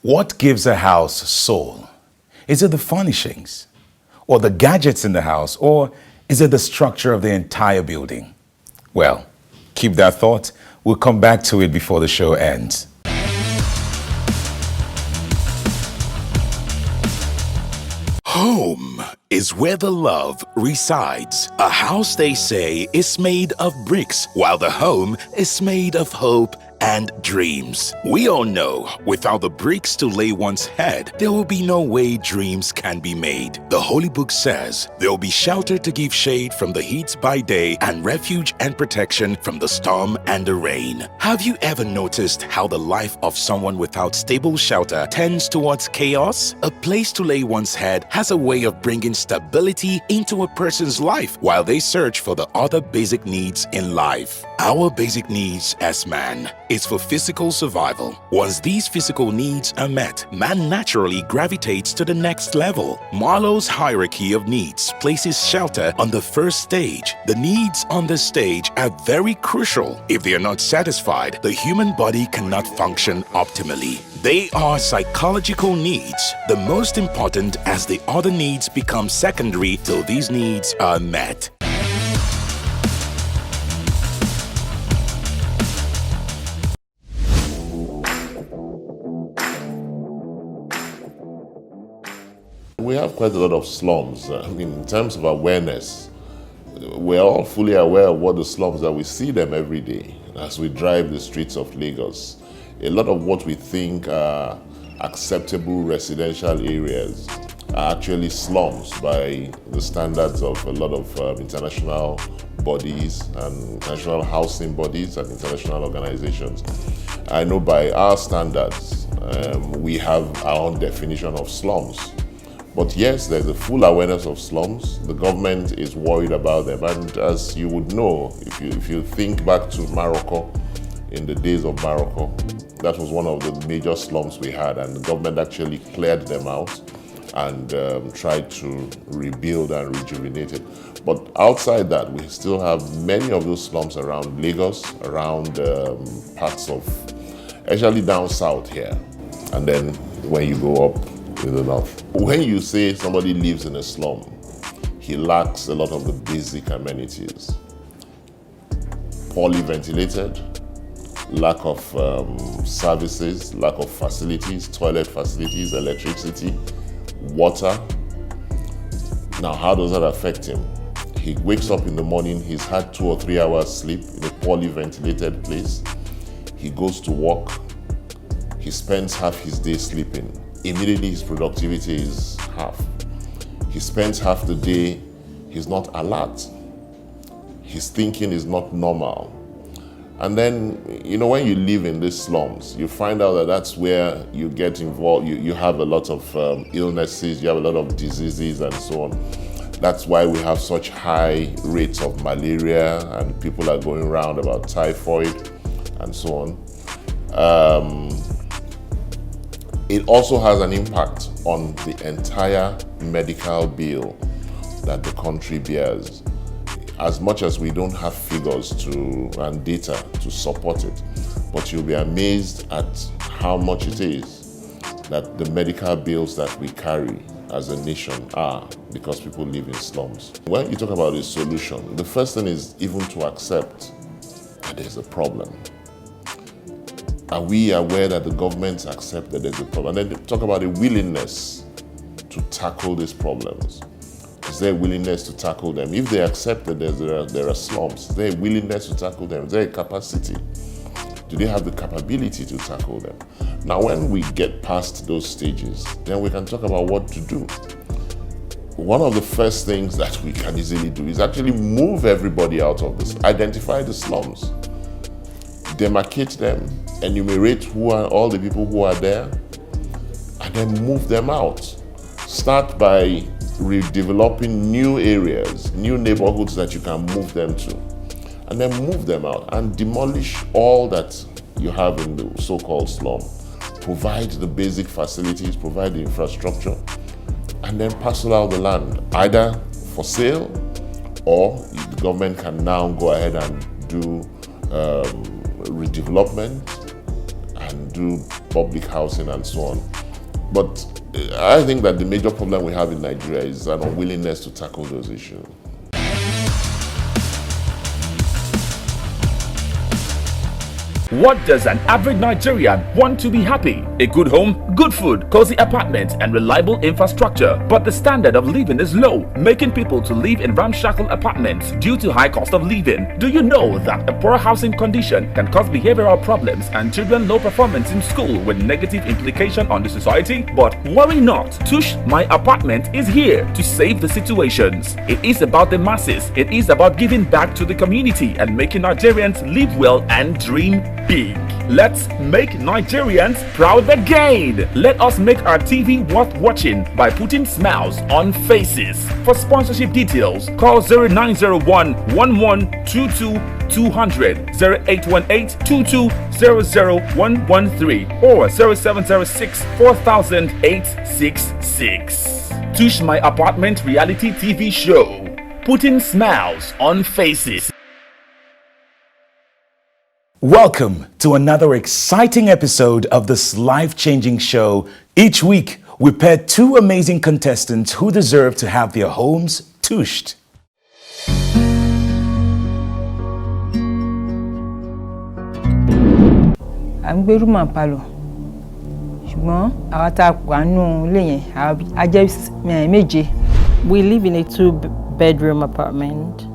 What gives a house soul? Is it the furnishings? Or the gadgets in the house? Or is it the structure of the entire building? Well, keep that thought. We'll come back to it before the show ends. Home is where the love resides. A house, they say, is made of bricks, while the home is made of hope and dreams. We all know without the bricks to lay one's head, there will be no way dreams can be made. The Holy Book says there will be shelter to give shade from the heat by day and refuge and protection from the storm and the rain. Have you ever noticed how the life of someone without stable shelter tends towards chaos? A place to lay one's head has a way of bringing stability into a person's life while they search for the other basic needs in life. Our basic needs as man is for physical survival. Once these physical needs are met, man naturally gravitates to the next level. Marlowe's hierarchy of needs places shelter on the first stage. The needs on this stage are very crucial. If they are not satisfied, the human body cannot function optimally. They are psychological needs, the most important, as the other needs become secondary till these needs are met. We have quite a lot of slums. In terms of awareness, we're all fully aware of what the slums are. We see them every day as we drive the streets of Lagos. A lot of what we think are acceptable residential areas are actually slums by the standards of a lot of international bodies and international housing bodies and international organizations. I know by our standards, we have our own definition of slums. But yes, there's a full awareness of slums. The government is worried about them. And as you would know, if you think back to Morocco, in the days of Morocco, that was one of the major slums we had, and the government actually cleared them out and tried to rebuild and rejuvenate it. But outside that, we still have many of those slums around Lagos, around parts of, actually down south here. And then when you go up in the north. When you say somebody lives in a slum, he lacks a lot of the basic amenities. Poorly ventilated, lack of services, lack of facilities, toilet facilities, electricity, water. Now, how does that affect him? He wakes up in the morning, he's had 2 or 3 hours sleep in a poorly ventilated place. He goes to work, he spends half his day sleeping. Immediately his productivity is half. He spends half the day, he's not alert. His thinking is not normal. And then, when you live in these slums, you find out that that's where you get involved. You have a lot of illnesses, you have a lot of diseases and so on. That's why we have such high rates of malaria and people are going around about typhoid and so on. It also has an impact on the entire medical bill that the country bears. As much as we don't have figures and data to support it, but you'll be amazed at how much it is that the medical bills that we carry as a nation are because people live in slums. When you talk about a solution, the first thing is even to accept that there's a problem. Are we aware that the government accepts that there's a problem? And then talk about a willingness to tackle these problems. Is there a willingness to tackle them? If they accept that there are slums, is there a willingness to tackle them? Is there a capacity? Do they have the capability to tackle them? Now, when we get past those stages, then we can talk about what to do. One of the first things that we can easily do is actually move everybody out of this, identify the slums, demarcate them, enumerate who are all the people who are there, and then move them out. Start by redeveloping new areas, new neighborhoods that you can move them to, and then move them out and demolish all that you have in the so-called slum. Provide the basic facilities, provide the infrastructure, and then parcel out the land, either for sale or the government can now go ahead and do redevelopment and do public housing and so on. But I think that the major problem we have in Nigeria is an unwillingness to tackle those issues. What does an average Nigerian want to be happy? A good home, good food, cozy apartments, and reliable infrastructure. But the standard of living is low, making people to live in ramshackle apartments due to high cost of living. Do you know that a poor housing condition can cause behavioral problems and children low performance in school with negative implication on the society? But worry not, Tush, my apartment is here to save the situations. It is about the masses. It is about giving back to the community and making Nigerians live well and dream big. Let's make Nigerians proud again. Let us make our TV worth watching by putting smiles on faces. For sponsorship details, call 0901 1122 200, 0818 2200113 or 0706 4866. Tush My Apartment reality TV show, putting smiles on faces. Welcome to another exciting episode of this life-changing show. Each week, we pair two amazing contestants who deserve to have their homes tushed. I'm gbé room and parlour. Ṣùgbọ́n àwa tá wà nínú ilé yẹn a jẹ́ méje. We live in a 2-bedroom apartment.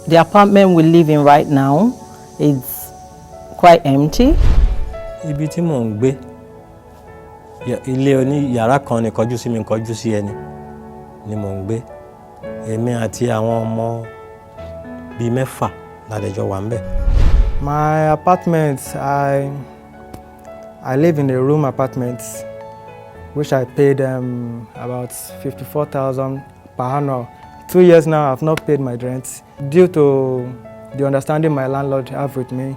The apartment we live in right now is quite empty. Ibi tí mò ń gbé, ilé oní yàrá kan ni kọjú sí mi kọjú sí ẹni ni mò ń gbé. Èmi àti àwọn ọmọ bíi mẹ́fà la dẹ̀ jọ wà ńbẹ̀. My apartment, I live in a room apartment, which I paid about 54,000 per annum. 2 years now, I've not paid my rent due to the understanding my landlord have with me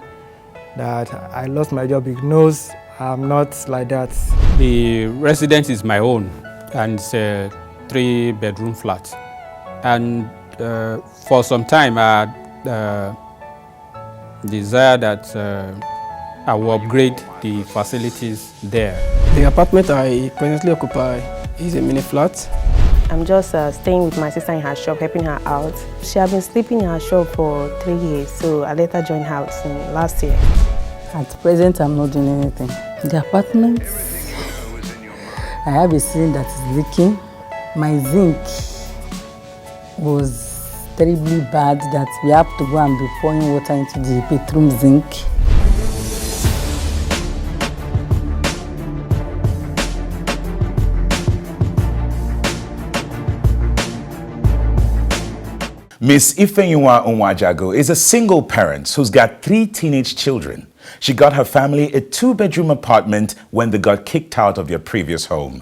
that I lost my job. He knows I'm not like that. The residence is my own, and it's a 3-bedroom flat. And for some time, I desire that I will upgrade the facilities there. The apartment I presently occupy is a mini flat. I'm just staying with my sister in her shop, helping her out. She has been sleeping in her shop for 3 years, so I let her join her last year. At present, I'm not doing anything. The apartment, I have a sink that is leaking. My zinc was terribly bad that we have to go and be pouring water into the bathroom zinc. Miss Ifeyinwa Onwajago is a single parent who's got 3 teenage children. She got her family a 2-bedroom apartment when they got kicked out of their previous home.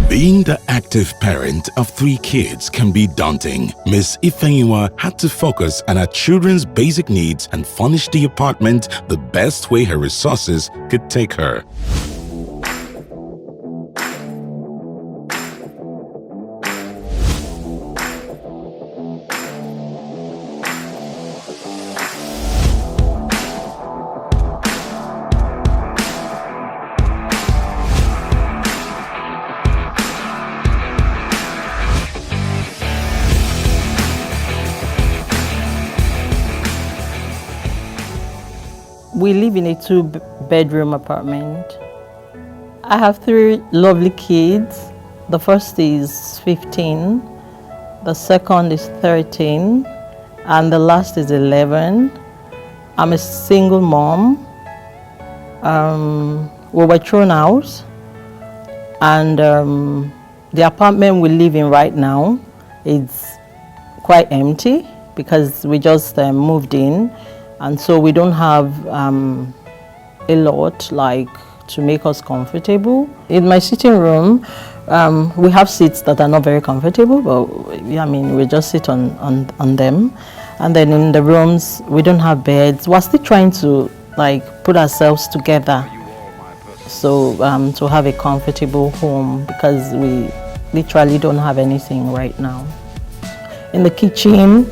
Being the active parent of 3 kids can be daunting. Miss Ifeyinwa had to focus on her children's basic needs and furnish the apartment the best way her resources could take her. We live in a 2-bedroom apartment. I have 3 lovely kids. The first is 15, the second is 13, and the last is 11. I'm a single mom. We were thrown out, and the apartment we live in right now is quite empty because we just moved in. And so we don't have a lot like to make us comfortable. In my sitting room, we have seats that are not very comfortable, but I mean, we just sit on them. And then in the rooms, we don't have beds. We're still trying to like put ourselves together so to have a comfortable home because we literally don't have anything right now. In the kitchen,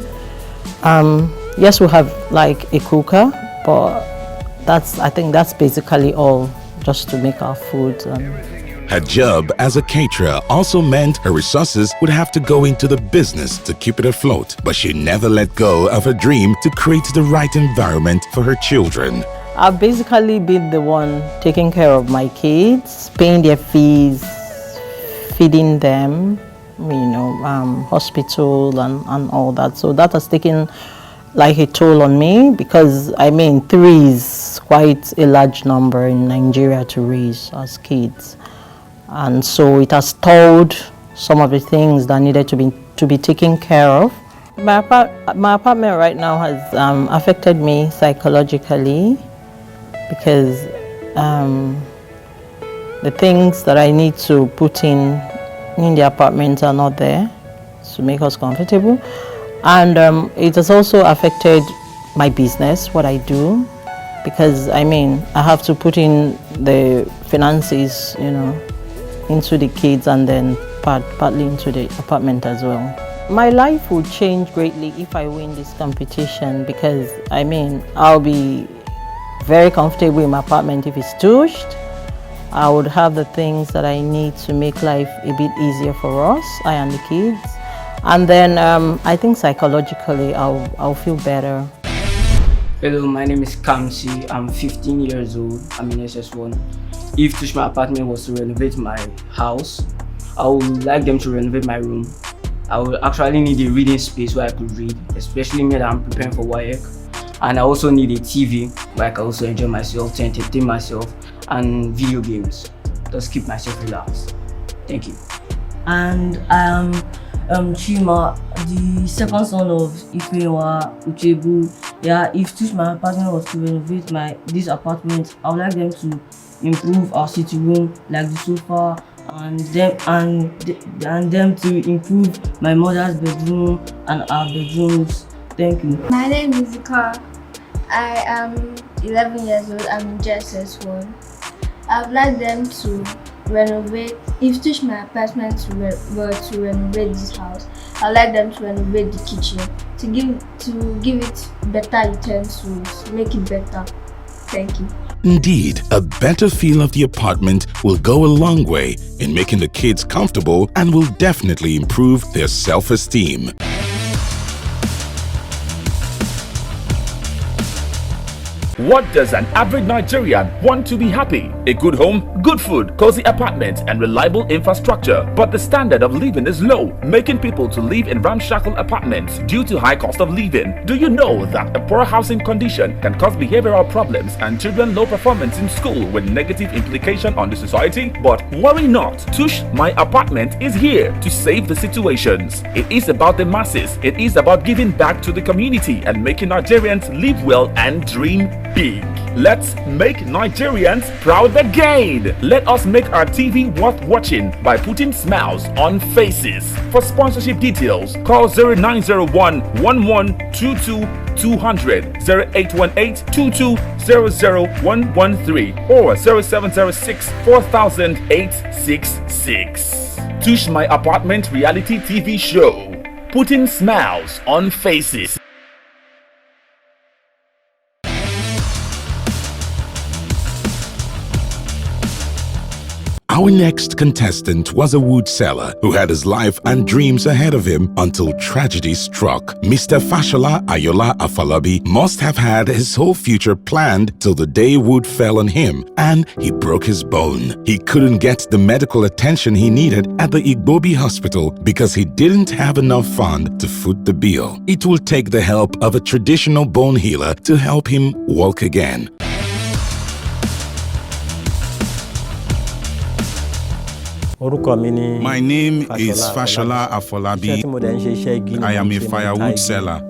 Yes, we have like a cooker, but I think that's basically all, just to make our food. Her job as a caterer also meant her resources would have to go into the business to keep it afloat, but she never let go of her dream to create the right environment for her children. I've basically been the one taking care of my kids, paying their fees, feeding them, hospital and all that. So that has taken like a toll on me, because 3 is quite a large number in Nigeria to raise as kids. And so it has told some of the things that needed to be taken care of. My apartment right now has affected me psychologically, because the things that I need to put in the apartment are not there to make us comfortable. And it has also affected my business, what I do, because I have to put in the finances, into the kids, and then partly into the apartment as well. My life would change greatly if I win this competition, because I'll be very comfortable in my apartment if it's tushed. I would have the things that I need to make life a bit easier for us, I and the kids. And then I think psychologically I'll feel better. Hello, my name is Kamsi. I'm 15 years old. I'm in SS1. If Tush, my apartment, was to renovate my house, I would like them to renovate my room. I would actually need a reading space where I could read, especially me that I'm preparing for WAEC. And I also need a TV where I can also enjoy myself, to entertain myself, and video games. Just keep myself relaxed. Thank you. And I am Chima, the second son of Ifewa Uchebu. Yeah, if Tush, my apartment, was to renovate this apartment, I would like them to improve our sitting room, like the sofa, and them to improve my mother's bedroom and our bedrooms. Thank you. My name is Zika. I am 11 years old. I'm in JSS1. I would like them to renovate. If Tush, my apartment, were to renovate this house, I would like them to renovate the kitchen, to give it better utensils, make it better. Thank you. Indeed, a better feel of the apartment will go a long way in making the kids comfortable and will definitely improve their self-esteem. What does an average Nigerian want to be happy? A good home, good food, cozy apartments, and reliable infrastructure. But the standard of living is low, making people to live in ramshackle apartments due to high cost of living. Do you know that a poor housing condition can cause behavioral problems and children low performance in school with negative implication on the society? But worry not, Tush, my apartment is here to save the situations. It is about the masses. It is about giving back to the community and making Nigerians live well and dream big. Let's make Nigerians proud again. Let us make our TV worth watching by putting smiles on faces. For sponsorship details, call 0901 1122 200, 0818 2200 113, or 0706 4000 866. Tush, my apartment reality TV show, putting smiles on faces. Our next contestant was a wood seller who had his life and dreams ahead of him until tragedy struck. Mr. Fashola Ayola Afolabi must have had his whole future planned till the day wood fell on him and he broke his bone. He couldn't get the medical attention he needed at the Igbobi hospital because he didn't have enough fund to foot the bill. It will take the help of a traditional bone healer to help him walk again. My name is Fashola Afolabi. I am a firewood seller.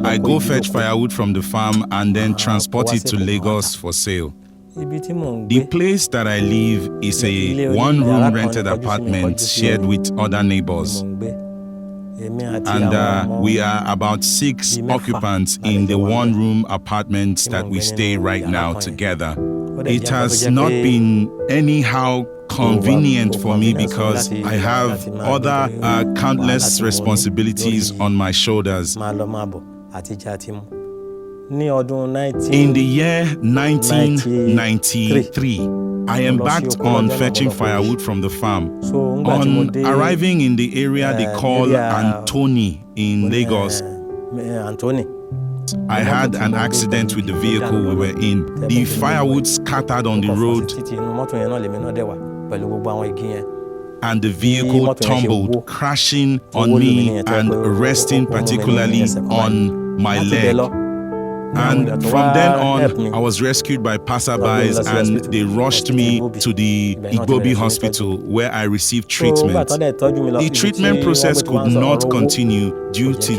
I go fetch firewood from the farm and then transport it to Lagos for sale. The place that I live is a one-room rented apartment shared with other neighbors. And we are about 6 occupants in the one-room apartment that we stay right now together. It has not been anyhow convenient for me because I have other countless responsibilities on my shoulders. àtijọ́ àti mu. Ní ọdún 19. In the year 1993, I embarked on fetching firewood from the farm. On arriving in the area they call Antoni in Lagos, I had an accident with the vehicle we were in. The firewood scattered on the road and the vehicle tumbled, crashing on me and resting particularly on my leg. And from then on, I was rescued by passerbys and they rushed me to the Igbobi hospital where I received treatment. The treatment process could not continue due to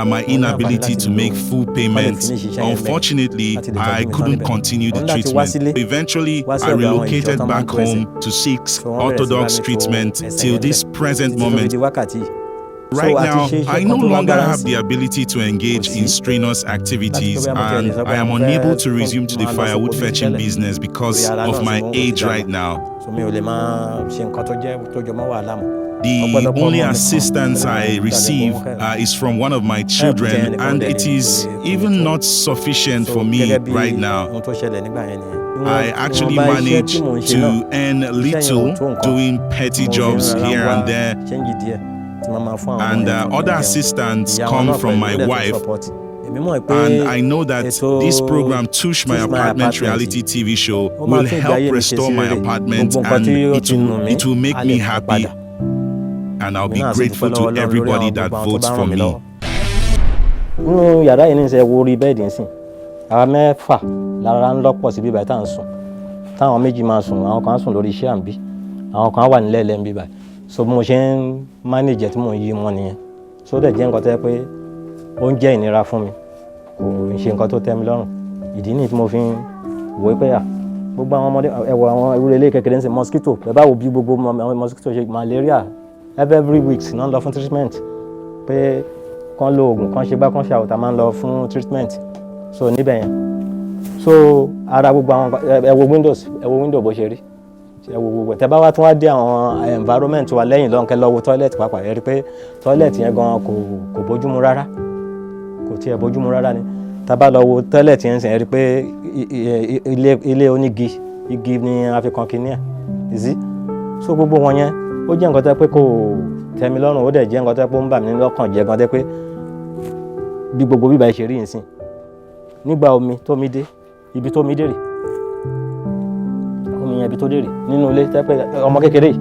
my inability to make full payments. Unfortunately, I couldn't continue the treatment. Eventually, I relocated back home to seek orthodox treatment till this present moment. Right now, I no longer have the ability to engage in strenuous activities and I am unable to resume to the firewood fetching business because of my age right now. The only assistance I receive is from one of my children and it is even not sufficient for me right now. I actually manage to earn little doing petty jobs here and there. And other assistants come from my wife. And I know that this program, Tush, my apartment reality TV show, will help restore my apartment and it will make me happy. And I'll be grateful to everybody that votes for me. Nínú yàrá yìí ní ṣe wo orí bẹ́ẹ̀dì nsìn. Àwa mẹ́fà lára ń lọ́pọ̀ síbí báyìí tá à ń sùn. Táwọn méjì máa sùn, àwọn kan sùn lórí iṣẹ́ àǹbí. Àwọn kan wà nílẹ̀ lẹ́ńbí báyìí. So mo ṣe ń manage tí mo yí wọn nìyẹn. So dẹ̀ jẹ́ nǹkan tó yẹ pé ó ń jẹ́ ìnira fún mi. Kò ń ṣe nǹkan tó tẹ́ mi lọ́rùn. Ìdí nìyí tí mo fi ń wò pé gbogbo àwọn ọmọdé ẹ̀wọ̀ àwọn ewúrẹ́ ilé kékeré ń ṣe mosquito. Bẹ́ẹ̀ bá wo bí gbogbo àwọn mosquito ṣe malaria every week náà lọ fún treatment. Pé kán lo oògùn kán ṣe gbá kán ṣe àwòtá máa ń lọ fún treatment. So níbẹ̀ yẹn. So ara gbogbo àwọn ẹ̀wọ̀ window bó ṣe rí. Tẹ́ bá wá tún wá dé àwọn environment wa lẹ́yìn lọ́nkẹ́ lọ wo toilet pàápàá ẹ rí pé toilet yẹn gan kò bójúmu rárá kò tiẹ̀ bójúmu rárá ni tá bá lọ wo toilet yẹn ẹ rí pé ilé onígi igi ni a fi kan kíní ẹ̀ ìzí so gbogbo wọn yẹn ó jẹ́ nǹkan tẹ́ pé kò tẹ́ mi lọ́rùn ó dẹ̀ jẹ́ nǹkan tẹ́ pé ó ń bà mí lọ́kàn jẹ́ gan tẹ́ pé bí gbogbo bíbá ẹ ṣe rí ìsìn nígbà omi tó mi dé ibi tó mi dé rè omi yẹn ibi tó dé rè nínú ilé tẹ́ pé ọmọ kékeré yìí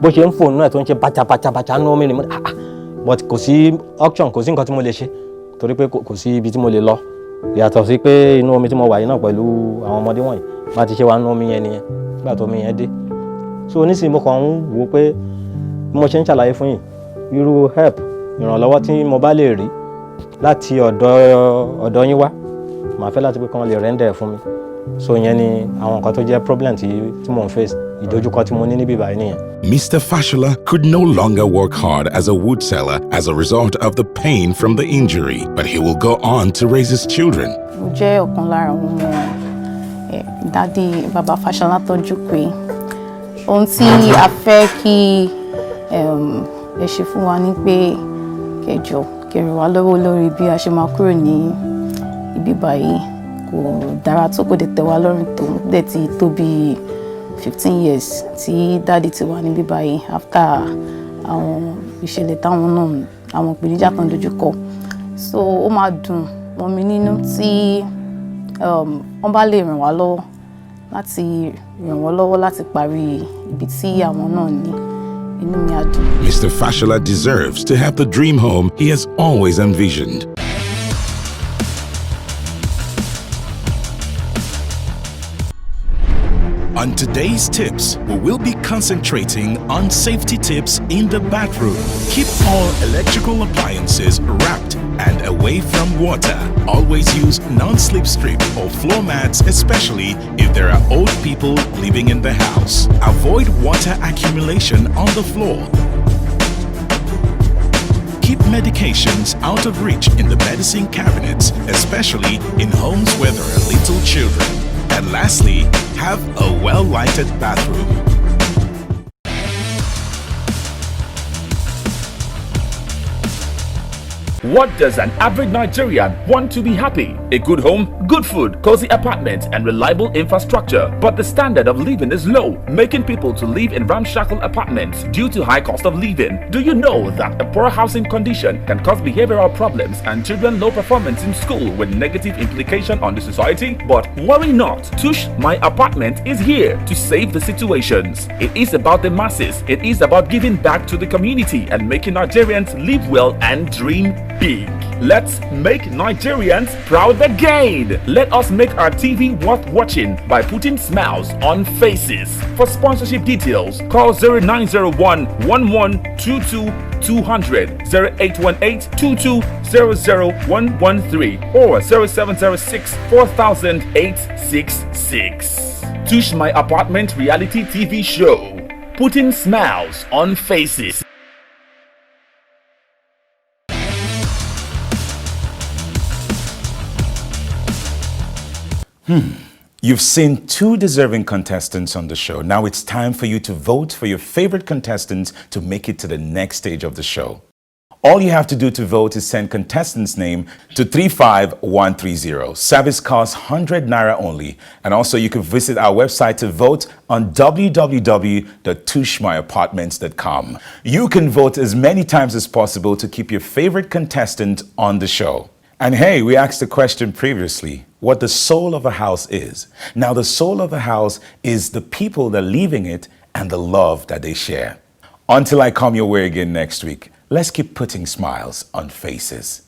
bó ṣe ń fò nínú ẹ̀ tó ń ṣe bàtàbàtà nínú omi rè mọ́ but kò sí auction kò sí nǹkan tí mo lè ṣe torí pé kò sí ibi tí mo lè lọ yàtọ̀ sí pé inú omi tí mo wà yìí náà pẹ̀lú àwọn ọmọdé wọ̀nyí bá ti ṣe wà nínú omi yẹn nìyẹn nígbà tó omi yẹn dé so onísìnyí mo kàn ń wò pé bí mo ṣe ń ṣàlàyé fún yín irú help ìrànlọ́wọ́ tí mo bá lè rí láti ọ̀dọ̀ yín wá màá fẹ́ láti pé kí wọ́n lè render fún mi so yẹn ni àwọn nǹkan tó jẹ́ problem tí mo ń face ìdojúkọ tí mo ní níbí báyìí nìyẹn. Mr. Fashola could no longer work hard as a wood seller as a result of the pain from the injury, but he will go on to raise his children. Mo jẹ́ ọ̀kan lára àwọn ọmọ dádì bàbá Fashola tọ́jú pé ohun tí a fẹ́ kí ẹ ṣe fún wa ní pé kẹjọ kẹrìn wá lọ́wọ́ lórí bí a ṣe máa kúrò ní ibi báyìí kò dára tó kò dé tẹ́ wa lọ́rùn tó dẹ̀ ti tó bí 15 years tí dáàdì ti wà níbí báyìí after àwọn ìṣẹ̀lẹ̀ táwọn náà àwọn ìpèníjà kan dojú kọ so ó máa dùn mọ́ mi nínú tí wọ́n bá lè ràn wá lọ́wọ́ láti parí ibi tí àwọn náà ní inú mi á dùn. Mr. Fashola deserves to have the dream home he has always envisioned. On today's tips, we will be concentrating on safety tips in the bathroom. Keep all electrical appliances wrapped and away from water. Always use non-slip strip or floor mats, especially if there are old people living in the house. Avoid water accumulation on the floor. Keep medications out of reach in the medicine cabinets, especially in homes where there are little children. And lastly, have a well-lighted bathroom. What does an average Nigerian want to be happy? A good home, good food, cozy apartments, and reliable infrastructure. But the standard of living is low, making people to live in ramshackle apartments due to high cost of living. Do you know that a poor housing condition can cause behavioral problems and children low performance in school with negative implication on the society? But worry not, Tush, my apartment is here to save the situations. It is about the masses. It is about giving back to the community and making Nigerians live well and dream big. Let's make Nigerians proud again. Let us make our TV worth watching by putting smiles on faces. For sponsorship details, call 0901 1122 200, 0818 2200 113, or 0706 4000 866. Tush My Apartment reality TV show, putting smiles on faces. You've seen two deserving contestants on the show. Now it's time for you to vote for your favorite contestants to make it to the next stage of the show. All you have to do to vote is send contestant's name to 35130. Service costs 100 naira only. And also you can visit our website to vote on www.tushmyapartments.com. You can vote as many times as possible to keep your favorite contestant on the show. And hey, we asked the question previously, what the soul of a house is. Now, the soul of a house is the people that live in it and the love that they share. Until I come your way again next week, let's keep putting smiles on faces.